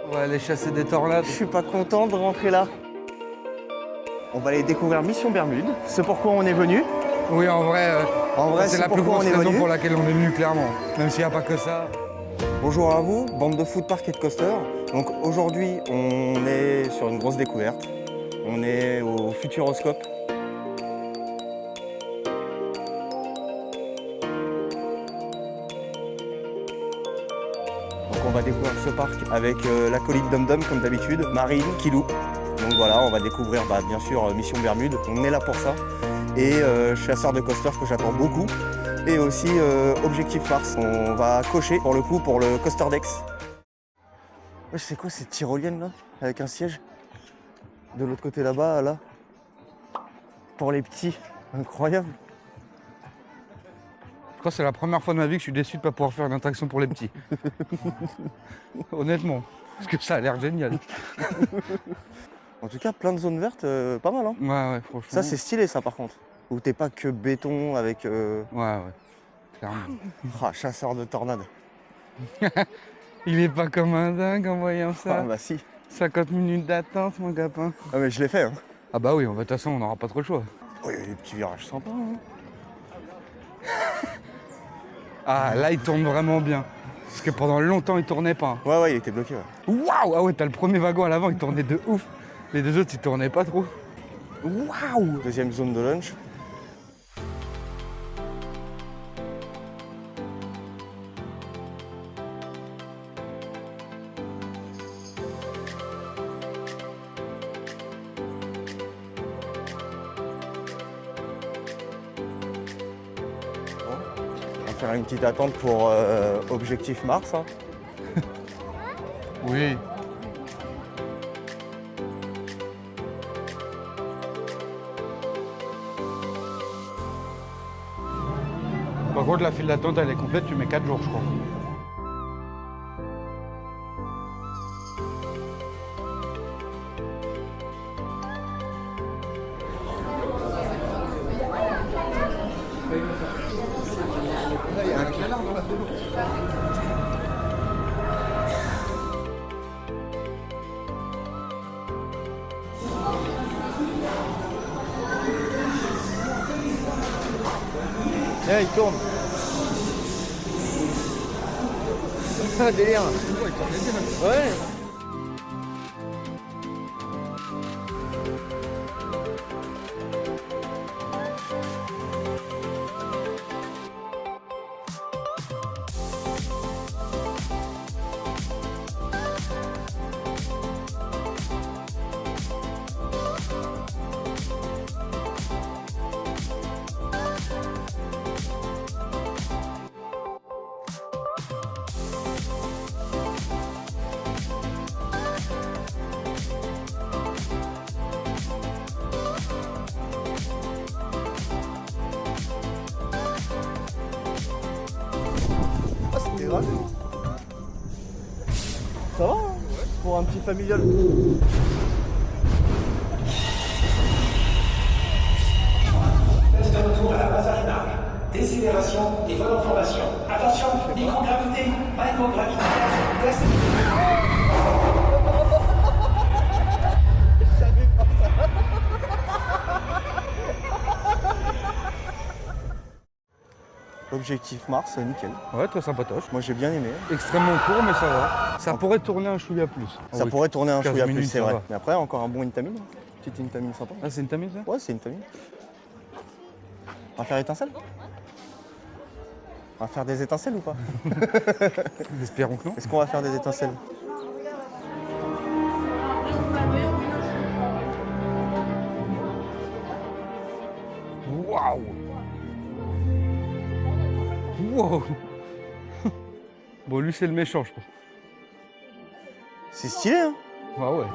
On va aller chasser des tornades. Je suis pas content de rentrer là. On va aller découvrir Mission Bermude. C'est pourquoi on est venu. Oui, en vrai, c'est la plus pourquoi grosse on est raison venu. pour laquelle on est venu, clairement. Même s'il n'y a pas que ça. Bonjour à vous, bande de food park et de coaster. Donc aujourd'hui, on est sur une grosse découverte. On est au Futuroscope. Donc on va découvrir ce parc avec l'acolyte Dum Dum comme d'habitude, Marine, Kilou. Donc voilà, on va découvrir bien sûr Mission Bermude, on est là pour ça. Et chasseur de coaster que j'attends beaucoup. Et aussi Objectif Mars, on va cocher pour le coup pour le Coaster Dex. Ouais, c'est quoi cette tyrolienne là, avec un siège? De l'autre côté là-bas, là. Pour les petits, incroyable. Je crois que c'est la première fois de ma vie que je suis déçu de ne pas pouvoir faire une attraction pour les petits. Honnêtement, parce que ça a l'air génial. En tout cas, plein de zones vertes, pas mal hein. Ouais, franchement. Ça c'est stylé ça par contre. Où t'es pas que béton avec... Ouais, clairement. Ah, chasseur de tornades. Il est pas comme un dingue en voyant ça. Ah bah si. 50 minutes d'attente, mon copain. Ah mais je l'ai fait hein. Ah bah oui, de toute façon, on n'aura pas trop le choix. Oh, il y a des petits virages sympas hein. Ah, là, il tourne vraiment bien. Parce que pendant longtemps, il tournait pas. Ouais, il était bloqué. Ouais. Waouh! Ah ouais, t'as le premier wagon à l'avant, il tournait de ouf. Les deux autres, ils tournaient pas trop. Waouh! Deuxième zone de lunch. On va faire une petite attente pour Objectif Mars. Hein. Oui. Par contre, la file d'attente, elle est complète, tu mets 4 jours, je crois. Tiens, il tourne. Ah, délire. Ouais. Ah, c'était grave. Ça va hein, pour un petit familial. Test de retour à la base Arena. Décélération et vol en formation. Attention, microgravité, microgravité. Test. Objectif Mars, nickel. Ouais, très sympatoche. Moi j'ai bien aimé. Extrêmement court, mais ça va. Ça pourrait tourner un chouïa plus. Ça oui. pourrait tourner un 15 chouïa plus, minutes, c'est ça vrai. va. Mais après, encore un bon Intamin. Petite Intamin sympa. Ah, c'est une tamise, ça? Ouais, c'est une Intamin. On va faire étincelle? On va faire des étincelles ou pas? Espérons que non. Est-ce qu'on va faire des étincelles? Waouh! Wow! Bon, lui, c'est le méchant, je pense. C'est stylé, hein? Ah ouais.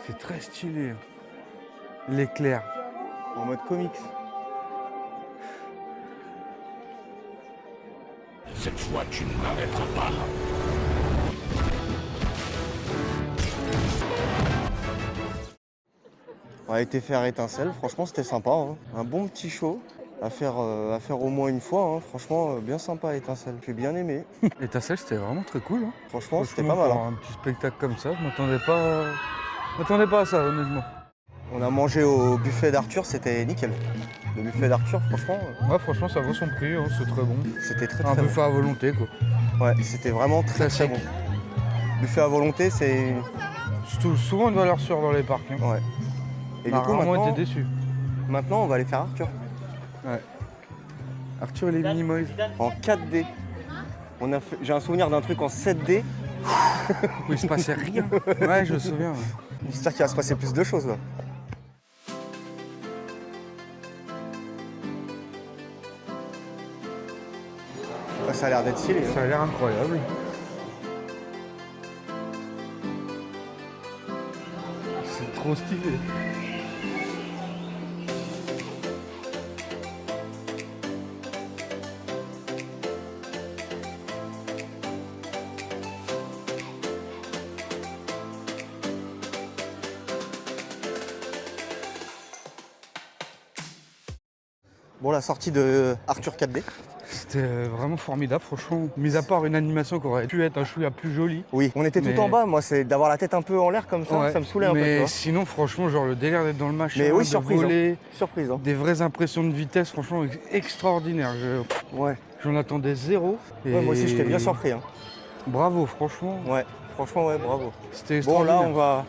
C'est très stylé. L'éclair. En mode comics. Cette fois, tu ne m'arrêteras pas. On a été faire étincelle, franchement c'était sympa. Hein. Un bon petit show. à faire au moins une fois, hein. Franchement, bien sympa Étincelle. J'ai bien aimé. Étincelle, c'était vraiment très cool. Hein. Franchement, c'était Franchement, pas mal. pour Hein. un petit spectacle comme ça, je m'attendais pas à ça, honnêtement. On a mangé au buffet d'Arthur, c'était nickel. Le buffet d'Arthur, franchement, Ouais, franchement, ça vaut son prix, hein, c'est très bon. c'était très Un très bon. buffet à volonté, quoi. Ouais, c'était vraiment très très Classique. bon. Buffet à volonté, c'est... Souvent une valeur sûre dans les parcs. Hein. Ouais. Et On a du coup, rarement maintenant, été déçus. maintenant, on va aller faire Arthur. Ouais. Arthur et les Minimoys. En 4D. J'ai un souvenir d'un truc en 7D. Où il se passait rien. Ouais, je me souviens. Ouais. J'espère qu'il va se passer plus de choses là. Ah, ça a l'air d'être stylé. Hein. Ça a l'air incroyable. C'est trop stylé. Bon, la sortie de Arthur 4D. C'était vraiment formidable, franchement. Mis à part une animation qui aurait pu être un chouïa plus jolie. Oui, on était tout Mais- en bas. Moi, c'est d'avoir la tête un peu en l'air comme ça, Ouais, ça me saoulait un peu. Tu mais vois. sinon, franchement, genre le délire d'être dans le machin, Mais oui, de surprise, voler, Surprise. Hein. des vraies impressions de vitesse, franchement extraordinaire. Ouais. J'en attendais zéro. Ouais, moi aussi, j'étais bien surpris. Hein. Bravo, franchement. Ouais, franchement, ouais, bravo. C'était Bon, là, extraordinaire. on va.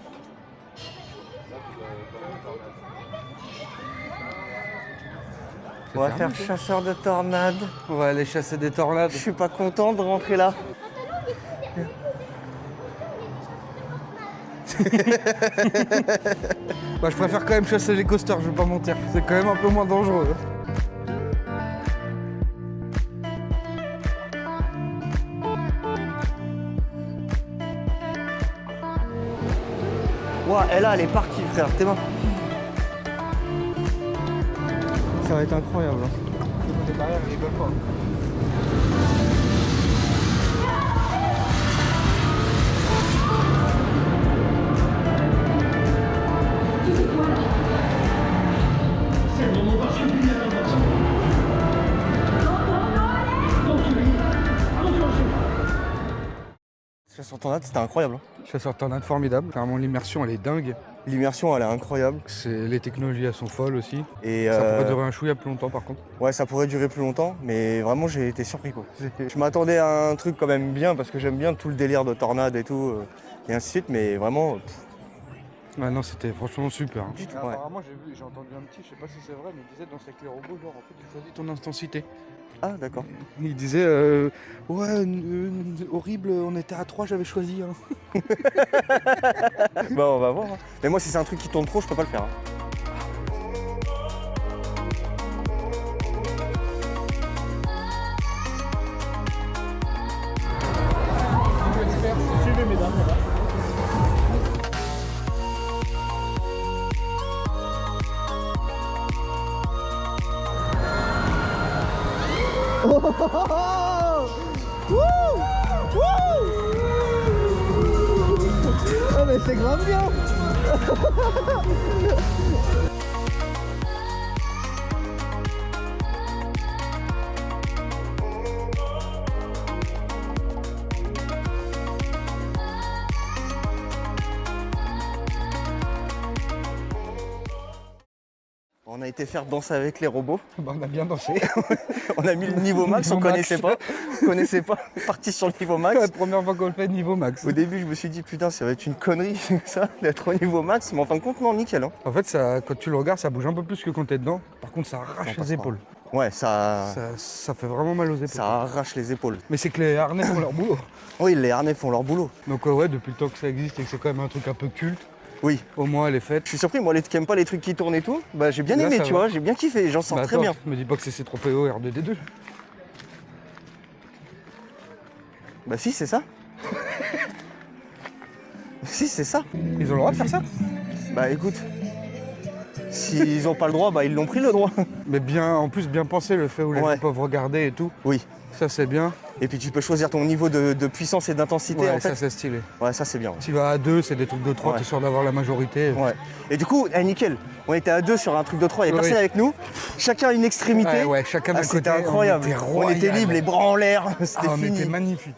C'est On va fermé, faire ça. chasseur de tornades. On va aller chasser des tornades. Je suis pas content de rentrer là. Bah, je préfère quand même chasser les coasters, je vais pas mentir. C'est quand même un peu moins dangereux. Ouah, elle là, elle est partie, frère. T'es mort. Ça va être incroyable. Hein. Chasseur de tornades, c'était incroyable. Hein. Chasseur de tornades formidable. Clairement, l'immersion, elle est dingue. L'immersion, elle est incroyable. Les technologies, elles sont folles aussi. Et Ça pourrait durer un chouïa plus longtemps, par contre. ouais, ça pourrait durer plus longtemps, mais vraiment, j'ai été surpris. Quoi. Je m'attendais à un truc quand même bien, parce que j'aime bien tout le délire de tornade et tout, et ainsi de suite, mais vraiment. Ouais, non, c'était franchement super. Hein. Ouais. Apparemment, j'ai entendu un petit, je sais pas si c'est vrai, mais il disait dans ces clés robots, genre, en fait, tu choisis ton intensité. Ah, d'accord. Il disait, ouais, horrible, on était à 3, j'avais choisi. Hein. Bah, on va voir. Hein. Mais moi, si c'est un truc qui tourne trop, je peux pas le faire. Hein. Oh mais c'est grave bien. On a été faire danser avec les robots. Bah, on a bien dansé. On a mis le niveau max, on Niveau max. connaissait pas. Parti sur le niveau max. La première fois qu'on le fait, niveau max. Au début, je me suis dit, putain, ça va être une connerie, ça, d'être au niveau max. Mais en fin de compte, non, nickel. Hein. En fait, ça, quand tu le regardes, ça bouge un peu plus que quand t'es dedans. Par contre, ça arrache Ça passe les pas. épaules. Ouais, ça Ça fait vraiment mal aux épaules. arrache les épaules. Mais c'est que les harnais font leur boulot. Oui, les harnais font leur boulot. Donc ouais, depuis le temps que ça existe et que c'est quand même un truc un peu culte, Oui. au moins elle est faite. Je suis surpris, moi, qui aime pas les trucs qui tournent et tout, bah j'ai bien Là, aimé, ça tu va. vois, j'ai bien kiffé, j'en sens Bah, très attends, bien. me dis pas que c'est C3PO R2D2. Bah si, c'est ça. Si, c'est ça. Ils ont le droit de faire ça? Bah écoute, S'ils n'ont pas le droit, bah ils l'ont pris le droit. Mais bien, en plus, bien pensé le fait où les Ouais. gens peuvent regarder et tout. Oui. Ça, c'est bien. Et puis tu peux choisir ton niveau de puissance et d'intensité Ouais, en ça, fait. c'est stylé. Ouais, ça c'est bien. Si tu vas à 2, c'est des trucs de 3, Ouais. t'es sûr d'avoir la majorité. Ouais. Et du coup, nickel. On était à 2 sur un truc de 3, il n'y a Oui. personne avec nous. Chacun une extrémité. Ouais, chacun d'un côté. C'était incroyable. On était, On était royal. libres, les bras en l'air. C'était Ah, on fini. était magnifique.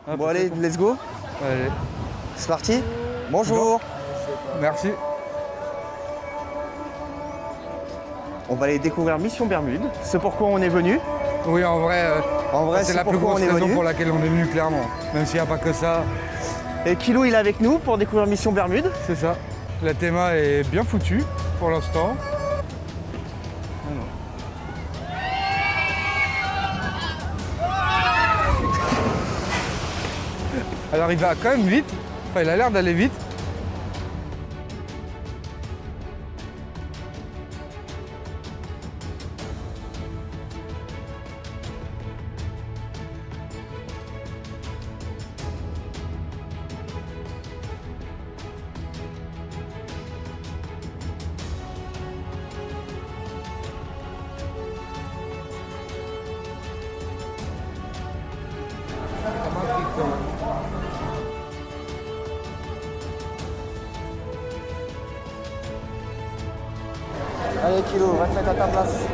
Ah, Bon allez, let's go. Allez, C'est parti. Bonjour. merci. On va aller découvrir Mission Bermude. C'est pourquoi on est venu. Oui, en vrai, En vrai, c'est c'est la plus pourquoi grosse on est raison venu. pour laquelle on est venu, clairement. Même s'il n'y a pas que ça, Et Kilo, il est avec nous pour découvrir Mission Bermude. c'est ça. La théma est bien foutue pour l'instant. Alors il va quand même vite, enfin il a l'air d'aller vite. Allez Kilo, va te mettre à ta place.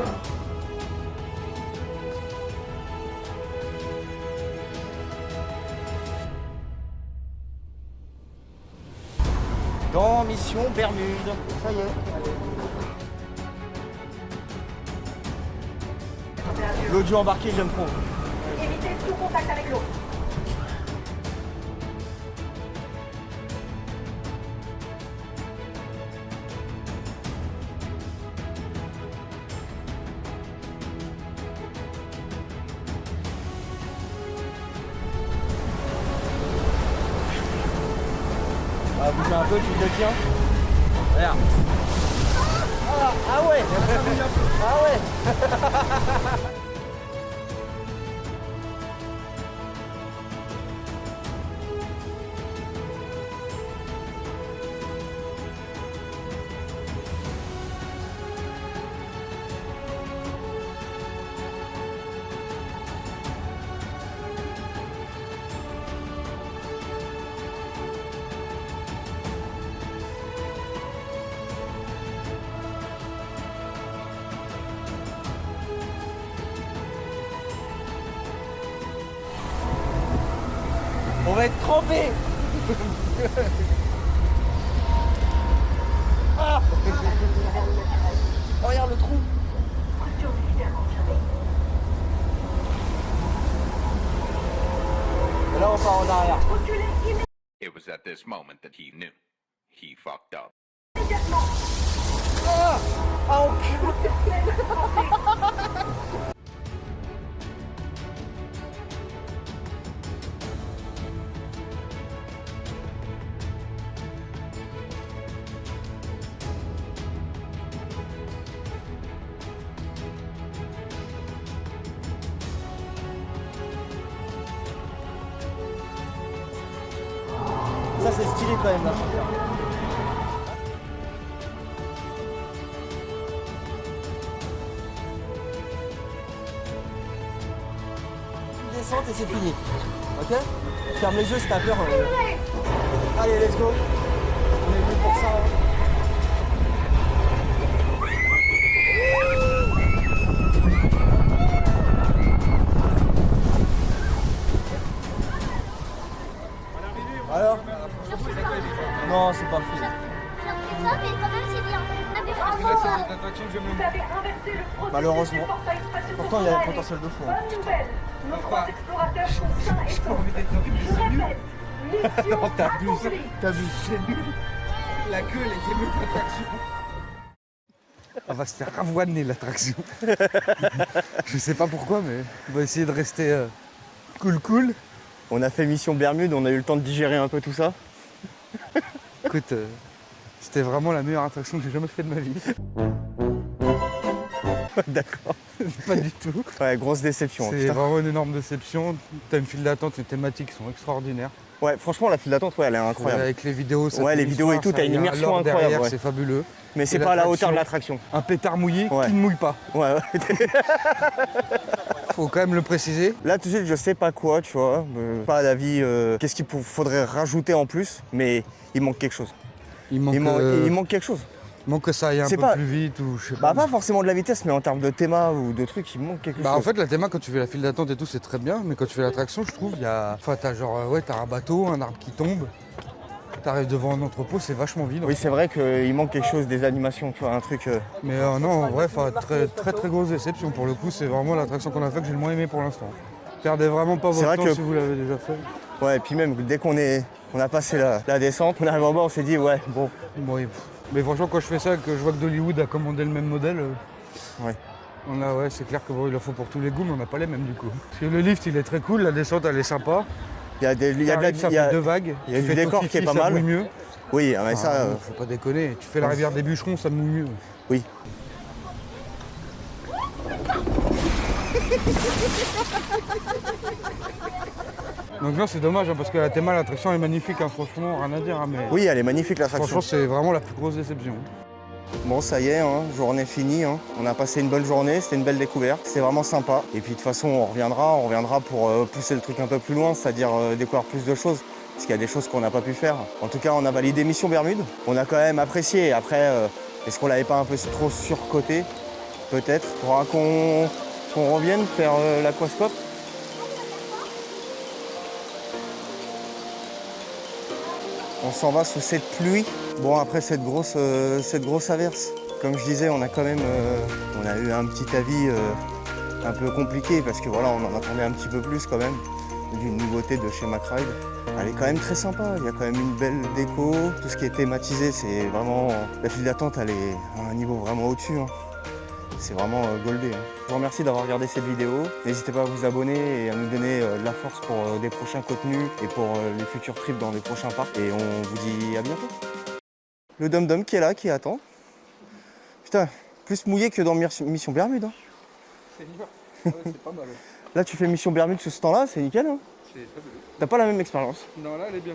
Dans Mission Bermude. Ça y est. L'audio embarqué, j'aime trop. Évitez tout contact avec l'eau. Ah, bouge un peu, tu le tiens. Regarde. Ah ouais. Ah ouais. On va être trempés. Ah. Regarde le trou. Et là on part en arrière. It was at this moment that he knew. He fucked up. Ah, enculé. Ça c'est stylé quand même là. Une descente et c'est fini. Ok? Ferme les yeux si t'as peur. Allez, let's go. On est venu pour ça. Alors? Non, c'est pas fou. ça, mais quand même c'est bien. Non mais franchement, l'attraction que j'aime Vous avez inversé le processus Malheureusement. du portail spatio-temporel. Pourtant, il y a un potentiel de fou. hein. Bonne nouvelle, nos Enfin, grands explorateurs sont sains et saufs. envie d'être horrible, Je répète, mission accomplie. T'as vu, c'est nul. La queue, elle était mieux que l'attraction. On va se faire avoiner l'attraction. Je sais pas pourquoi, mais on va essayer de rester cool. On a fait Mission Bermude, on a eu le temps de digérer un peu tout ça. Écoute, c'était vraiment la meilleure attraction que j'ai jamais fait de ma vie. D'accord. Pas du tout. Ouais, grosse déception. C'est putain. vraiment une énorme déception. T'as une file d'attente, les thématiques sont extraordinaires. Ouais, franchement, la file d'attente, ouais, elle est incroyable. Avec les vidéos, ça Ouais, fait les une vidéos et histoire, tout, t'as ça, une il y a un immersion lore incroyable, derrière, ouais. c'est fabuleux. Mais c'est Et pas à la l'attraction- hauteur de l'attraction. Un pétard mouillé Ouais. qui ne mouille pas. Ouais, ouais. Faut quand même le préciser. Là, tout de suite, je sais pas quoi, tu vois. Pas d'avis. Qu'est-ce qu'il faudrait rajouter en plus, mais il manque quelque chose. Il manque, Il manque quelque chose. il manque que ça aille un C'est peu pas- plus vite ou je sais Bah, pas. pas forcément de la vitesse, mais en termes de théma ou de trucs, il manque quelque Bah en chose. fait la théma quand tu fais la file d'attente et tout c'est très bien mais quand tu fais l'attraction je trouve il y a. Enfin t'as genre ouais t'as un bateau, un arbre qui tombe, t'arrives devant un entrepôt, c'est vachement vide. Oui, c'est vrai qu'il manque quelque chose, des animations, tu vois, un truc. Mais non en vrai très grosse déception pour le coup c'est vraiment l'attraction qu'on a fait que j'ai le moins aimé pour l'instant. Perdez vraiment pas C'est votre vrai temps que- si vous l'avez déjà fait. Ouais, et puis même, dès qu'on a passé la descente, on arrive en bas, on s'est dit, ouais, bon. Bon, mais franchement quand je fais ça que je vois que Dollywood a commandé le même modèle, Ouais. ouais c'est clair que bon, il en faut pour tous les goûts mais on n'a pas les mêmes du coup. Parce que le lift il est très cool, la descente elle est sympa. Il y a des. Il y a de la. T'arrives, ça il y a- fait deux vagues. il y a Tu du fais ton décor qui est fifi, pas ça mal. mouille mieux. Oui, mais ça. Ah, faut pas déconner. Tu fais la rivière des bûcherons, ça mouille mieux. Oui. Donc non, c'est dommage hein, parce que la théma, l'attraction est magnifique. Hein, franchement, rien à dire. Hein, mais Oui, elle est magnifique l'attraction. franchement, c'est vraiment la plus grosse déception. Bon, ça y est, hein, journée finie. Hein. On a passé une bonne journée, c'était une belle découverte. C'était vraiment sympa. Et puis de toute façon, on reviendra pour pousser le truc un peu plus loin, c'est-à-dire découvrir plus de choses. Parce qu'il y a des choses qu'on n'a pas pu faire. En tout cas, on a validé Mission Bermude. On a quand même apprécié. Après, est-ce qu'on l'avait pas un peu trop surcoté? Peut-être. Faudra qu'on revienne faire l'aquascope. On s'en va sous cette pluie. Bon, après cette grosse averse, comme je disais, on a quand même on a eu un petit avis un peu compliqué parce que voilà, on en attendait un petit peu plus quand même d'une nouveauté de chez McRide. Elle est quand même très sympa, il y a quand même une belle déco. Tout ce qui est thématisé, c'est vraiment... La file d'attente, elle est à un niveau vraiment au-dessus. Hein. C'est vraiment goldé. Hein. Je vous remercie d'avoir regardé cette vidéo. N'hésitez pas à vous abonner et à nous donner de la force pour des prochains contenus et pour les futurs trips dans les prochains parcs. Et on vous dit à bientôt. Le Dum-Dum qui est là, qui attend. Putain, plus mouillé que dans Mission Bermude. Hein. C'est pas mal. Là, tu fais Mission Bermude sous ce temps-là, c'est nickel. Hein. C'est fabuleux. T'as pas la même expérience. Non, là, elle est bien.